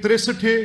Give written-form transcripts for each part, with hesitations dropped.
63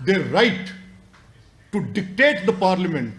their right to dictate the parliament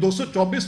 224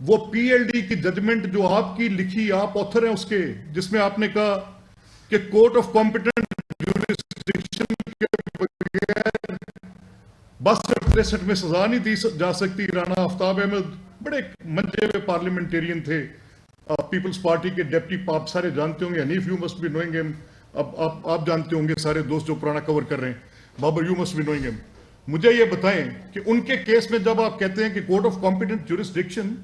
وہ P L D کی judgment جو آپ کی لکھی، آپ آتھر ہیں اس کے، جس میں آپ نے کہا کہ کورٹ آف کمپیٹنٹ جوریسڈکشن کے بغیر بس 63 میں سزا نہیں دی جا سکتی. رانا آفتاب احمد بڑے منجے ہوئے پارلیمنٹیرین تھے، پیپلز پارٹی کے ڈیپٹی، آپ سارے جانتے ہوں گے. Hanif you must be knowing ہم، اب آپ جانتے ہوں گے سارے دوست جو پرانا کور کر رہے ہیں. Babar you must be knowing ہم. مجھے یہ بتائیں کہ ان کے کیس میں جب آپ کہتے ہیں کہ کورٹ آف کمپیٹنٹ جوریسڈکشن،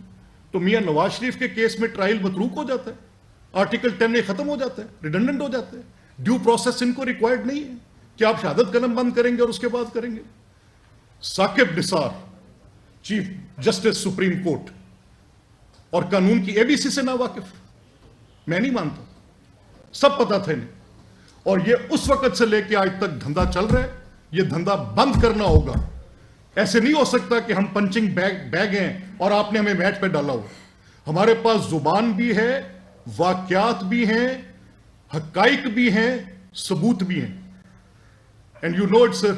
تو میاں نواز شریف کے کیس میں ٹرائل متروک ہو جاتا ہے، آرٹیکل 10 ختم ہو جاتا ہے، ریڈنڈنٹ ہو جاتا ہے. ڈیو پروسیس ان کو ریکوائرڈ نہیں ہے کہ آپ شہادت قلم بند کریں گے اور اس کے بعد کریں گے. Saqib Nisar chief justice supreme court اور قانون کی اے بی سی سے نا واقف؟ میں نہیں مانتا، سب پتا تھا انہیں. اور یہ اس وقت سے لے کے آج تک دھندا چل رہا ہے، یہ دھندا بند کرنا ہوگا. ایسے نہیں ہو سکتا کہ ہم پنچنگ بیگ ہیں اور آپ نے ہمیں میٹ پہ ڈالا ہو. ہمارے پاس زبان بھی ہے، واقعات بھی ہیں، حقائق بھی ہیں، ثبوت بھی ہیں. And you know it sir,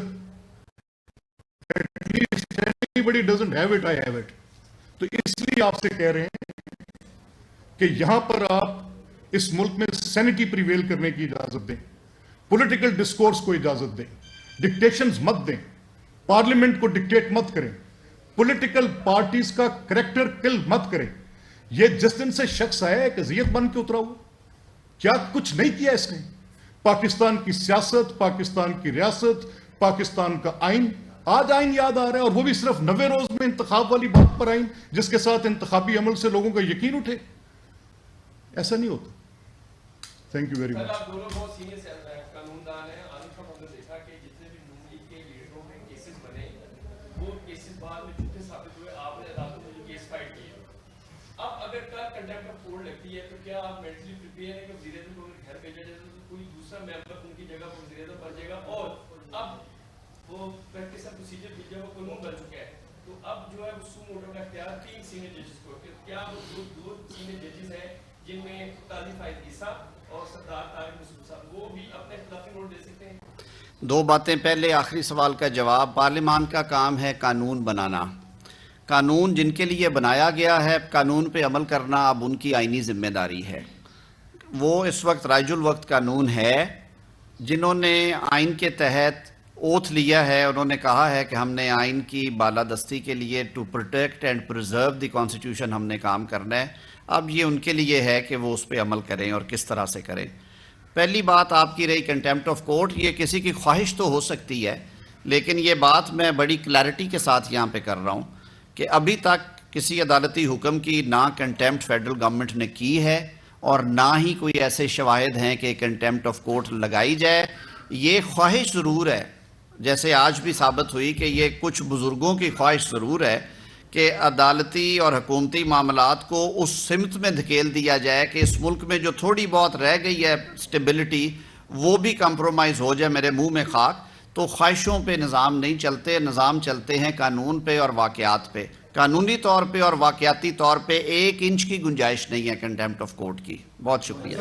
anybody doesn't have it, I have it. تو اس لیے آپ سے کہہ رہے ہیں کہ یہاں پر آپ اس ملک میں سینٹی پریویل کرنے کی اجازت دیں، پولیٹیکل ڈسکورس کو اجازت دیں، ڈکٹیشنز مت دیں، پارلیمنٹ کو ڈکٹیٹ مت کریں، پولیٹیکل پارٹیز کا کریکٹر کل مت کریں. یہ جس دن سے شخص آیا ایک اذیت بن کے اترا ہوا، کیا کچھ نہیں کیا اس نے؟ پاکستان کی سیاست، پاکستان کی ریاست، پاکستان کا آئین، آج آئین یاد آ رہا ہے، اور وہ بھی صرف 90 روز میں انتخاب والی بات پر آئین جس کے ساتھ انتخابی عمل سے لوگوں کا یقین اٹھے. ایسا نہیں ہوتا. Thank you very much. آپ دونوں بہت سینئر قانوندان ہیں. عارف صاحب ہم نے دیکھا کہ جتنے بھی نون لیگ کے لیڈروں کے کیسز بنے، وہ کیسز بعد میں جھوٹے ثابت ہوئے. آپ نے عدالتوں میں جو کیس فائٹ کیے، اب اگر کل کنٹمپٹ آف کورٹ لگتی ہے تو کیا آپ مینٹلی پریپیئر ہیں کہ وزیر اعظم کو گھر بھیجا جائے تو کوئی دوسرا ممبر ان کی جگہ پر وزیر اعظم بن جائے گا؟ اور اب وہ پریکٹس اینڈ پروسیجر بھی جب وہ قانون بن چکا ہے تو اب جو ہے وہ سو موٹو کا اختیار 3 سینئر ججز کو، کیا وہ دو سینئر ججز ہیں جن میں قاضی فائز عیسیٰ اور سردار طارق مسعود صاحب، وہ بھی اپنے اختلافی نوٹ دے سکتے ہیں؟ 2 باتیں. پہلے آخری سوال کا جواب، پارلیمان کا کام ہے قانون بنانا. قانون جن کے لیے بنایا گیا ہے، قانون پہ عمل کرنا اب ان کی آئینی ذمہ داری ہے. وہ اس وقت رائج الوقت قانون ہے. جنہوں نے آئین کے تحت اوتھ لیا ہے، انہوں نے کہا ہے کہ ہم نے آئین کی بالادستی کے لیے to protect and preserve the constitution ہم نے کام کرنا ہے. اب یہ ان کے لیے ہے کہ وہ اس پہ عمل کریں اور کس طرح سے کریں. پہلی بات آپ کی رہی کنٹیمپٹ آف کورٹ، یہ کسی کی خواہش تو ہو سکتی ہے، لیکن یہ بات میں بڑی کلیئرٹی کے ساتھ یہاں پہ کر رہا ہوں کہ ابھی تک کسی عدالتی حکم کی نہ کنٹیمپٹ فیڈرل گورنمنٹ نے کی ہے اور نہ ہی کوئی ایسے شواہد ہیں کہ کنٹیمپٹ آف کورٹ لگائی جائے. یہ خواہش ضرور ہے، جیسے آج بھی ثابت ہوئی کہ یہ کچھ بزرگوں کی خواہش ضرور ہے کہ عدالتی اور حکومتی معاملات کو اس سمت میں دھکیل دیا جائے کہ اس ملک میں جو تھوڑی بہت رہ گئی ہے سٹیبلٹی وہ بھی کمپرومائز ہو جائے. میرے منہ میں خاک. تو خواہشوں پہ نظام نہیں چلتے، نظام چلتے ہیں قانون پہ اور واقعات پہ. قانونی طور پہ اور واقعاتی طور پہ 1 انچ کی گنجائش نہیں ہے کنٹیمپٹ آف کورٹ کی. بہت شکریہ.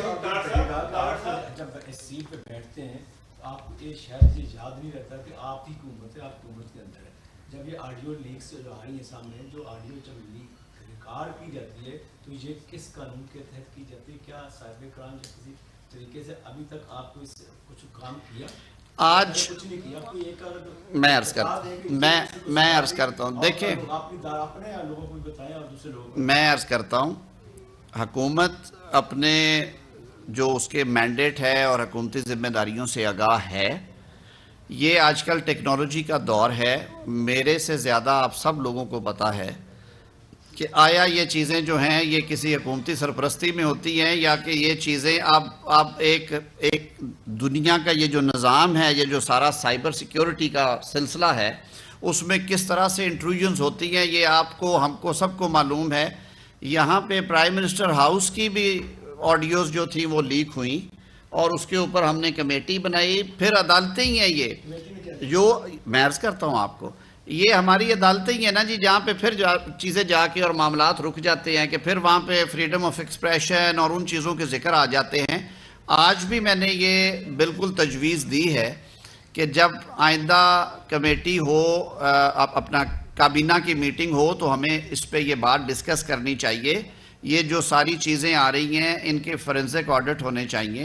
جب اس سیٹ پہ بیٹھتے ہیں آپ کو یہ شاید یہ یاد نہیں رہتا کہ آپ ہی حکومت ہے، آپ حکومت کے اندر ہے. جب یہ آڈیو لیکس جو آئی ہیں سامنے، جو آڈیو جب لیک ریکارڈ کی جاتی ہے تو یہ کس قانون کے تحت کی جاتی ہے؟ کیا سائبر کرائم یا کسی طریقے سے ابھی تک آپ کو اس سے کچھ کام کیا؟ آج میں عرض کرتا ہوں، دیکھیں میں عرض کرتا ہوں، حکومت اپنے جو اس کے مینڈیٹ ہے اور حکومتی ذمہ داریوں سے آگاہ ہے. یہ آج کل ٹیکنالوجی کا دور ہے. میرے سے زیادہ آپ سب لوگوں کو پتا ہے کہ آیا یہ چیزیں جو ہیں یہ کسی حکومتی سرپرستی میں ہوتی ہیں یا کہ یہ چیزیں اب ایک دنیا کا یہ جو نظام ہے، یہ جو سارا سائبر سیکیورٹی کا سلسلہ ہے، اس میں کس طرح سے انٹروژنز ہوتی ہیں یہ آپ کو، ہم کو، سب کو معلوم ہے. یہاں پہ پرائم منسٹر ہاؤس کی بھی آڈیوز جو تھیں وہ لیک ہوئیں اور اس کے اوپر ہم نے کمیٹی بنائی. پھر عدالتیں ہی ہیں یہ جو میں عرض کرتا ہوں آپ کو، یہ ہماری عدالتیں ہی ہیں نا جی، جہاں پہ پھر چیزیں جا کے اور معاملات رک جاتے ہیں کہ پھر وہاں پہ فریڈم آف ایکسپریشن اور ان چیزوں کے ذکر آ جاتے ہیں. آج بھی میں نے یہ بالکل تجویز دی ہے کہ جب آئندہ کمیٹی ہو اپنا کابینہ کی میٹنگ ہو تو ہمیں اس پہ یہ بات ڈسکس کرنی چاہیے. یہ جو ساری چیزیں آ رہی ہیں ان کے فورینسک آڈٹ ہونے چاہیے.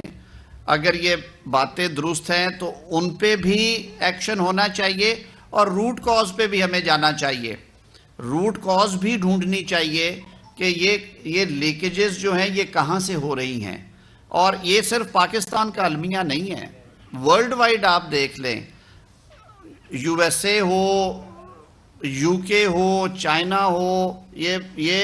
اگر یہ باتیں درست ہیں تو ان پہ بھی ایکشن ہونا چاہیے اور روٹ کاز پہ بھی ہمیں جانا چاہیے. روٹ کاز بھی ڈھونڈنی چاہیے کہ یہ لیکیجز جو ہیں یہ کہاں سے ہو رہی ہیں. اور یہ صرف پاکستان کا المیہ نہیں ہے, ورلڈ وائڈ آپ دیکھ لیں, U S A who, you کے ہو, چائنا ہو, یہ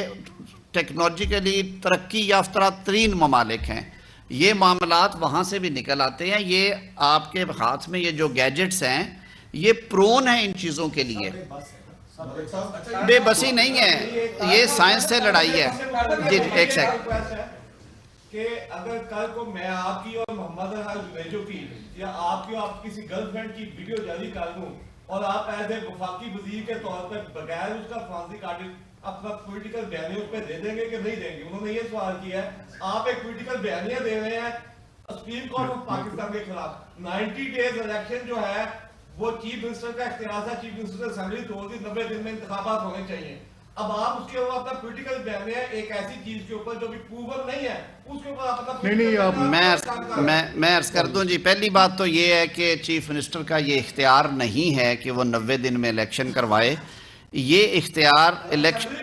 ٹیکنالوجیکلی ترقی یافتہ ترین ممالک ہیں. یہ معاملات وہاں سے بھی نکل آتے ہیں. یہ آپ کے ہاتھ میں یہ جو گیجٹس ہیں یہ پرون ہیں ان چیزوں کے لیے. بے بسی نہیں ہے, یہ سائنس سے لڑائی ہے. جی ایک سیکنڈ. کہ اگر کل کو میں آپ کی اور محمد جنیجو کی یا آپ کی آپ کسی گرل فرینڈ کی ویڈیو جاری کر دوں اور آپ ایز اے وفاقی وزیر کے طور پر بغیر اس کا فانسی کاٹے اپنا پولیٹیکل بیانیہ اس پہ دے دیں گے کہ نہیں دیں گے؟ انہوں نے یہ سوال کیا ہے. آپ ایک پولیٹیکل بیانیہ دے رہے ہیں سپریم کورٹ آف پاکستان کے خلاف. 90 ڈیز الیکشن جو ہے وہ چیف منسٹر کا اختیار تھا, چیف منسٹر اسمبلی توڑ دی, 90 دن میں انتخابات ہونے چاہیے. اب آپ اس کے اوپر اپنا پولیٹیکل بیانیہ ایک ایسی چیز کے اوپر جو بھی پروون نہیں ہے اس کے اوپر آپ اپنا میں عرض کر دوں جی. پہلی بات تو یہ ہے کہ چیف منسٹر کا یہ اختیار نہیں ہے کہ وہ 90 دن میں الیکشن کروائے. یہ اختیار الیکشن